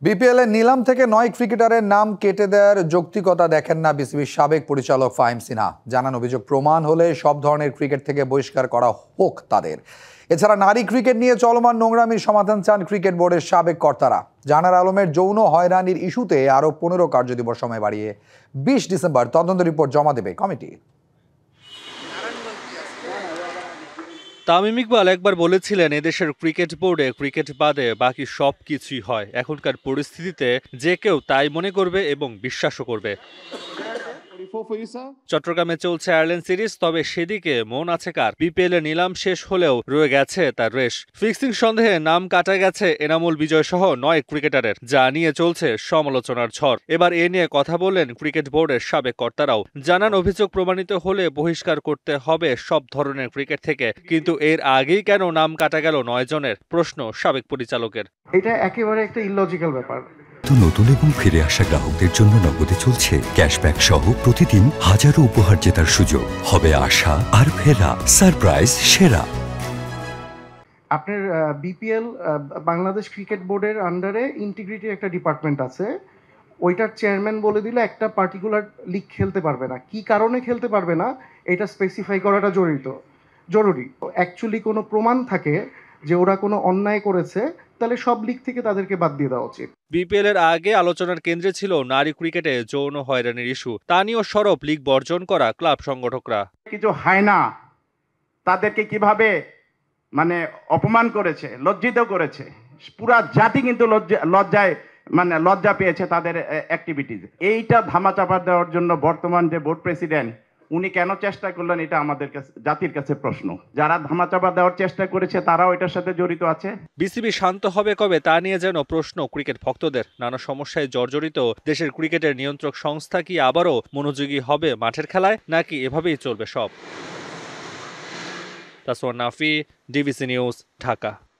BPL এর নিলাম থেকে ৯ ক্রিকেটারের নাম কেটে দেওয়ার যৌক্তিকতা দেখেন না বিসিবির সাবেক পরিচালক ফাহিম সিনহা। জানান, অভিযোগ প্রমাণ হলে সব ধরনের ক্রিকেট থেকে বহিষ্কার করা হোক তাদের। এছাড়া নারী ক্রিকেট নিয়ে চলমান নোংরামির সমাধান চান ক্রিকেট বোর্ডের সাবেক কর্তারা। জাহানারা আলমের যৌন হয়রানির ইস্যুতে আরও ১৫ কার্যদিবস সময় বাড়িয়ে ২০ ডিসেম্বর তদন্ত রিপোর্ট জমা দেবে কমিটি। তামিম ইকবাল একবার বলেছিলেন, এদেশের ক্রিকেট বোর্ডে ক্রিকেট বাদে বাকি সব কিছুই হয়। এখনকার পরিস্থিতিতে যে কেউ তাই মনে করবে এবং বিশ্বাসও করবে। চট্টগ্রামে চলছে আয়ারল্যান্ড সিরিজ, তবে সেদিকে মন আছে কার? বিপিএল এর নিলাম শেষ হলেও রয়ে গেছে তার রেশ। ফিক্সিং সন্দেহে নাম কাটা গেছে এনামুল বিজয় সহ ৯ ক্রিকেটারের, যা নিয়ে চলছে সমালোচনার ঝড়। এবার এ নিয়ে কথা বললেন ক্রিকেট বোর্ডের সাবেক কর্তারাও। জানান, অভিযোগ প্রমাণিত হলে বহিষ্কার করতে হবে সব ধরনের ক্রিকেট থেকে। কিন্তু এর আগেই কেন নাম কাটা গেল ৯ জনের? প্রশ্ন সাবেক পরিচালকের। এটা একেবারে একটা ইলজিক্যাল ব্যাপার। নতুন এবং ফিরে আসা গ্রাহকদের জন্য নগদে চলছে ক্যাশব্যাক সহ প্রতিদিন হাজারো উপহার জেতার সুযোগ। হবে আশা আর ফেরা, সারপ্রাইজ সেরা। আপনার বিপিএল বাংলাদেশ ক্রিকেট বোর্ডের আন্ডারে ইন্টিগ্রিটি একটা ডিপার্টমেন্ট আছে। ওইটার চেয়ারম্যান বলে দিলে একটা পার্টিকুলার লিগ খেলতে পারবে না। কি কারণে খেলতে পারবে না এটা স্পেসিফাই করাটা জরুরি। অ্যাকচুয়ালি কোনো প্রমাণ থাকে যে ওরা কোনো অন্যায় করেছে, তাহলে সব লিগ থেকে তাদেরকে বাদ দিয়ে দেওয়া উচিত। বিপিএল এর আগে আলোচনার কেন্দ্রে ছিল নারী ক্রিকেটে যৌন হয়রানির ইস্যু। তা নিয়েও সরব লিগ বর্জন করা ক্লাব সংগঠকরা। কিছু হয় না, তাদেরকে কিভাবে অপমান করেছে, লজ্জিত করেছে। পুরা জাতি কিন্তু লজ্জায় লজ্জা পেয়েছে তাদের অ্যাক্টিভিটিজ। এইটা ধামাচাপা দেওয়ার জন্য বর্তমান যে বোর্ড প্রেসিডেন্ট, উনি কেন চেষ্টা করলেন, এটা আমাদের কাছে জাতির কাছে প্রশ্ন। যারা ধামাচাপা দেওয়ার চেষ্টা করেছে তারাও এটার সাথে জড়িত আছে। বিসিবি শান্ত হবে কবে তা নিয়ে যেন প্রশ্ন ক্রিকেট ভক্তদের। নানা সমস্যায় জর্জরিত দেশের ক্রিকেটের নিয়ন্ত্রক সংস্থা কি আবারও মনোযোগী হবে মাঠের খেলায়, নাকি এভাবেই চলবে সব? Taswar Nafi, DBC news, Dhaka.